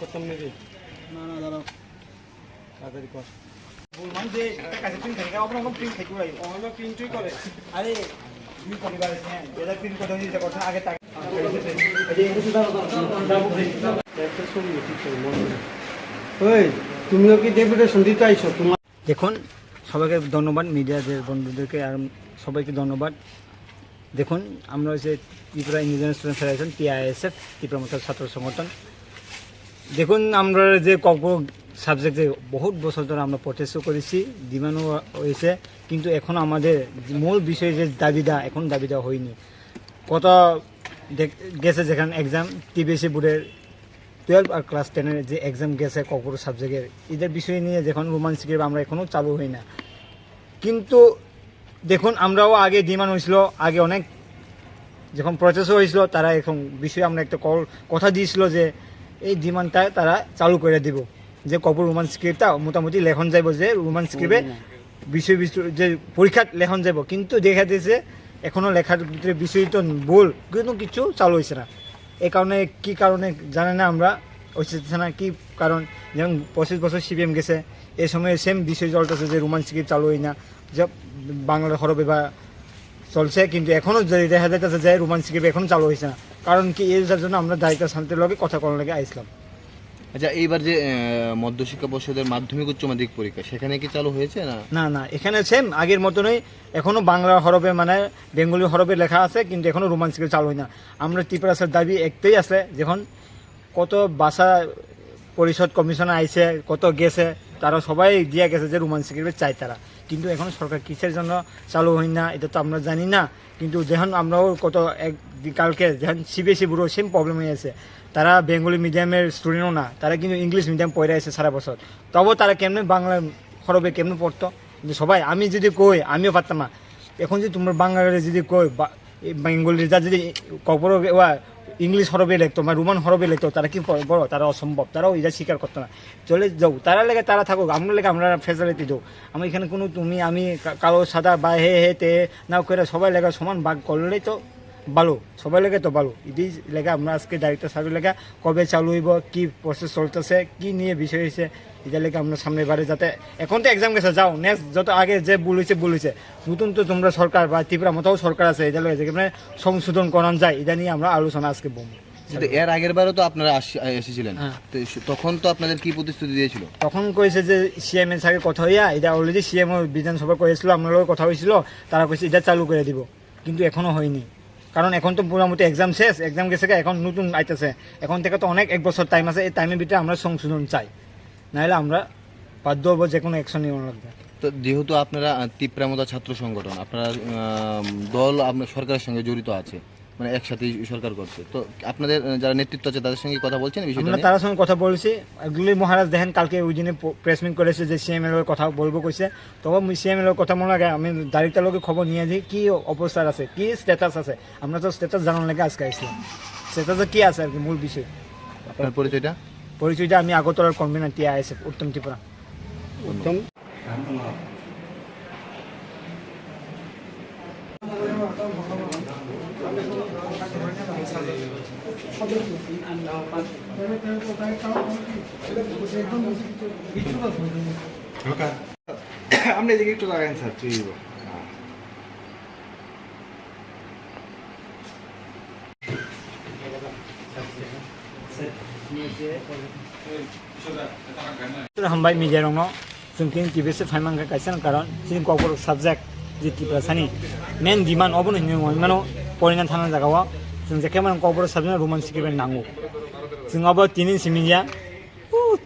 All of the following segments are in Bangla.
করতাম নাকি না না দাঁড়াও তাড়াতাড়ি কর বললাম যে একটা কাছে প্রিন্ট থাকে আপনার প্রিন্ট থাকে ভাই অন্য প্রিন্টই করে আরে তুমি পরিবার হ্যাঁ যেটা প্রিন্ট করতে হচ্ছে কথা আগে টাকা ওই তুমিও কি ডেপুটেশন দিতে আইছো তোমার দেখুন সবাইকে ধন্যবাদ মিডিয়াদের বন্ধুদেরকে আর সবাইকে ধন্যবাদ দেখুন আমরা হচ্ছে Tripura indigenous student federation TISF Tripura মতো ছাত্র সংগঠন দেখুন আমরা যে সাবজেক্টে বহুত বছর ধরে আমরা প্রচেষ্টা করেছি ডিমান্ডও হয়েছে কিন্তু এখন আমাদের মূল বিষয় যে দাবিদা এখন দাবিদা হয়নি কত গেছে যেখানে এক্সাম TBSC বোর্ডের 12 আর ক্লাস 10-এর যে এক্সাম গেছে ককবরক সাবজেক্টের এদের বিষয় নিয়ে যখন রোমান স্ক্রিপ্ট আমরা এখনও চালু হই না কিন্তু দেখুন আমরাও আগে ডিমান্ড হয়েছিল আগে অনেক যখন প্রচেসও হয়েছিল তারা এখন বিষয়ে আমরা একটা কথা দিয়েছিল যে এই ডিমান্ডটা তারা চালু করে দিব যে ককবরক রোমান স্ক্রিপ্টটা মোটামুটি লেখন যাব যে রোমান স্ক্রিপ্টে বিষয় যে পরীক্ষাত লেখন যাব কিন্তু দেখা দিয়েছে এখনও লেখার ভিতরে বিষয় তো ভুল কিন্তু কিছু চালু হয়েছে না এই কারণে কী কারণে জানে না আমরা হচ্ছে না কী কারণ যেমন 25 বছর CPM গেছে এই সময় সেম বিষয় চলতেছে যে রোমান স্ক্রিপ্ট চালু হয় না যে বাংলা হরবে বা চলছে কিন্তু এখনও দেখা যাইতেছে যে রোমান স্ক্রিপ্ট এখনও চালু হয়েছে না কারণ কি এর জন্য আমরা দায়িত্ব শান্তির লগে কথা করার লাগে আইসলাম। আচ্ছা এইবার যে মধ্যশিক্ষা পর্ষদের মাধ্যমিক উচ্চ মাধ্যমিক পরীক্ষা সেখানে কি চালু হয়েছে না? না না এখানে সেম আগের মতনই এখনও বাংলা হরফে মানে বেঙ্গলি হরফে লেখা আছে কিন্তু এখনও রোমান স্ক্রিপ্ট চালু হয় না। আমরা ত্রিপুরার দাবি একটাই আছে যখন কত ভাষা পরিষদ কমিশন আইছে কত গেছে তারা সবাই দিয়া গেছে যে রোমান স্ক্রিপ্ট চাই তারা কিন্তু এখন সরকার কিসের জন্য চালু হয় না এটা তো আমরা জানি না কিন্তু যখন আমরাও কত কালকে যখন CBSC বোর্ডও সেম প্রবলেম হয়ে আছে তারা বেঙ্গলি মিডিয়ামের স্টুডেন্টও না তারা কিন্তু ইংলিশ মিডিয়াম পড়ে আছে সারা বছর তবুও তারা কেমনে বাংলা হরফে কেমনে পড়তো কিন্তু সবাই আমি যদি কই আমিও পারতাম না এখন যদি তোমরা বাঙালি যদি কই বেঙ্গলিরা যদি কখবরক ইংলিশ হরফে লিখতো বা রোমান হরফে লিখতো তারা কি বড় তারা অসম্ভব তারাও এটা স্বীকার করতো না চলে যাও তারা লেগে তারা থাকুক আমরা লেগে আমরা ফ্যাসিলিটি দেবো আমরা এখানে কোনো তুমি আমি কালো সাদা বা হে তে না করে সবাই লেগে সমান ভাগ করলেই তো ভালো সবাই লেগে তো ভালো এটাই লেগে আমরা আজকে দায়িত্ব সার্ভে লেগে কবে চালু হইব কী প্রসেস চলতেছে কী নিয়ে বিষয় হয়েছে এটা লেগে আমরা সামনে বারে যাতে এখন তো এক্সাম গেছে যাও নেক্সট যত আগে যে ভুল হয়েছে নতুন তো তোমরা সরকার বা ত্রিপুরা মতো সরকার আছে এটা লেগে যেখানে সংশোধন করানো যায় এটা নিয়ে আমরা আলোচনা আজকে বলবো। এর আগের বারও তো আপনারা এসেছিলেন তখন তো আপনাদের কি প্রতিশ্রুতি দিয়েছিল? তখন কইছে যে CM এর সাথে কথা হইয়া এটা অলরেডি CM বিধানসভা করেছিল আপনার কথা হয়েছিল তারা কইছে এটা চালু করে দিব কিন্তু এখনো হয়নি কারণ এখন তো মোটামুটি এক্সাম শেষ এক্সাম গেছে এখন নতুন আইতেছে এখন থেকে তো অনেক 1 বছর টাইম আছে এই টাইমের ভিতরে আমরা সংশোধন চাই নাহলে আমরা বাধ্য হবো যে কোনো অ্যাকশন নেওয়া লাগবে। তো যেহেতু আপনারা ত্রিপুরা ছাত্র সংগঠন আপনারা দল আপনার সরকারের সঙ্গে জড়িত আছে মানে একসাথে সরকার করছে তো আপনাদের যারা নেতৃত্ব আছে তাদের সঙ্গে কথা বলছেন আমরা তার সঙ্গে কথা বলছি এগুলি মহারাজ দেখেন কালকে ওই দিনে প্রেস মিট করেছে যে CM এর কথা বলবো কইছে তবে CM এর কথা মনে লাগে আমি ডাইরেক্টর লোকে খবর নিয়ে দিই কি অবস্থা আছে কি স্ট্যাটাস আছে আমরা তো স্ট্যাটাস জানার লাগে আজকে আসলাম স্ট্যাটাসে কি আছে আর কি মূল বিষয়। আপনার পরিচয়টা আমি আগরতলার কনভেনার TISF উত্তম ত্রিপুরা। উত্তম আপনি এদিকে একটু লাগাইন স্যার তুই हामबाय मिडिया रंग जों TBSC फाइमान गायसन कारण जों ककबरक साबजेक्ट जे त्रिपुरा सानि मेन डिमान्ड अबो नों मानो परिना थाना जागाव जों जेखेमान ककबरक साबजेक्ट रोमान स्क्रिप्ट नांगौ जों अब तिनि सिमिया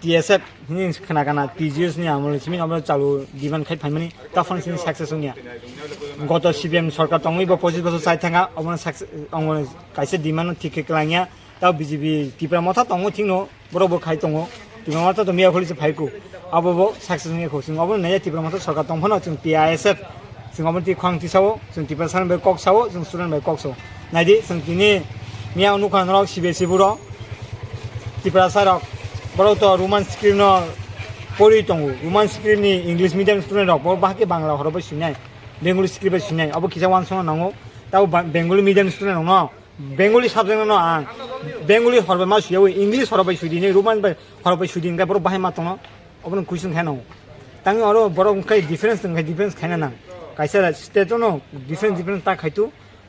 TSF नि खोनागाना TGS नि आमल सिमिन अब चालु डिमान्ड खाइ फाइमानि ताफन सिनि सक्सेस निया गत CPM सरकार तंगैबो 25 बছর চাই थाङा अब सक्सेस अंगन काइसे डिमान्ड ठीक लाङिया ता BJP ত্রিপুরা मथा तंगो थिंनो बरोबर खाइ तंगो ত্রিপুরা मथा त मिया खलिसे फाइको अब सक्सेस निखौ जों अब नै ত্রিপুরা मथा सरकार तंफनो जों TISF जों अब ति खां तिसावो जों ত্রিপুরা सान बे कक सावो जों स्टुडेन्ट बे कक सावो नाइदि जों तिनि मिया अनुखानराव CBSC बुरो ত্রিপুরা सारक बरो तो रोमान स्क्रिप्ट पढ़ी दंग Roman script English medium student बाकी बांग्ला हरबो सिनाय बेंगली स्क्रिप्ट सिनाय अब किसा वान सम नांगौ ताव बेंगली मीडियम स्टूडेंट न बेंगली सब्जेक्ट न आं বেঙ্গলি হরবাই মা সুইয়া ইংলিশ হরবাই সুইদিন রোমান হরবাই সুইদিন গাই বড় বাহাই মা দङ অবন কুইसन খাইনাंगौ तांगे और बड़ो उनका डिफरेंस खाना ना कैसे स्टेट नो डिफरेंस ता खाइतु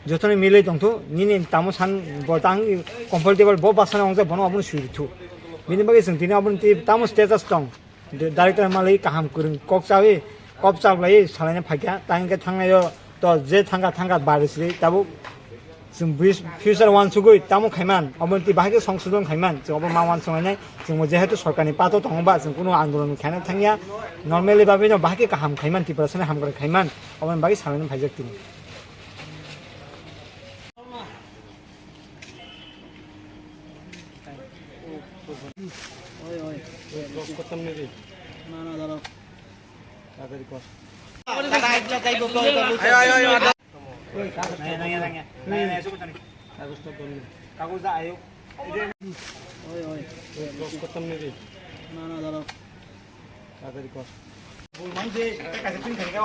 जोथने मिले दंथु निने तामो सान तां कंफर्टेबल बो बासना अंग बनो अपन सुइथु बिनि बागे जों दिने अपन तामो स्टेटस दं डाइरेक्टर मालै काहाम कुरुं कप चाबलाय सालायने फाइया तांगे थांनाय तो जे थांगा बारसि ताबो जों फ्यूचर वान सुगै तामो खाइमान अपन ति बाहागे संशोधन खाइमान जों अपन मा वान संगायनाय जों जेहेतु सरकारनि पातो दंबा जों कुनो आन्दोलन खाना थांगिया नर्मेली बाबे न बाहागे काहाम खाइमान ति परसने हामगर खाइमान अपन बागे सालायने फाइजक तिनि করতাম নাকি না না দাঁড়াও তাড়াতাড়ি কর কাগজটা আয়ো করতাম নাকি না না দাঁড়াও তাড়াতাড়ি কর মানুষে কাছে প্রিন্ট থাকে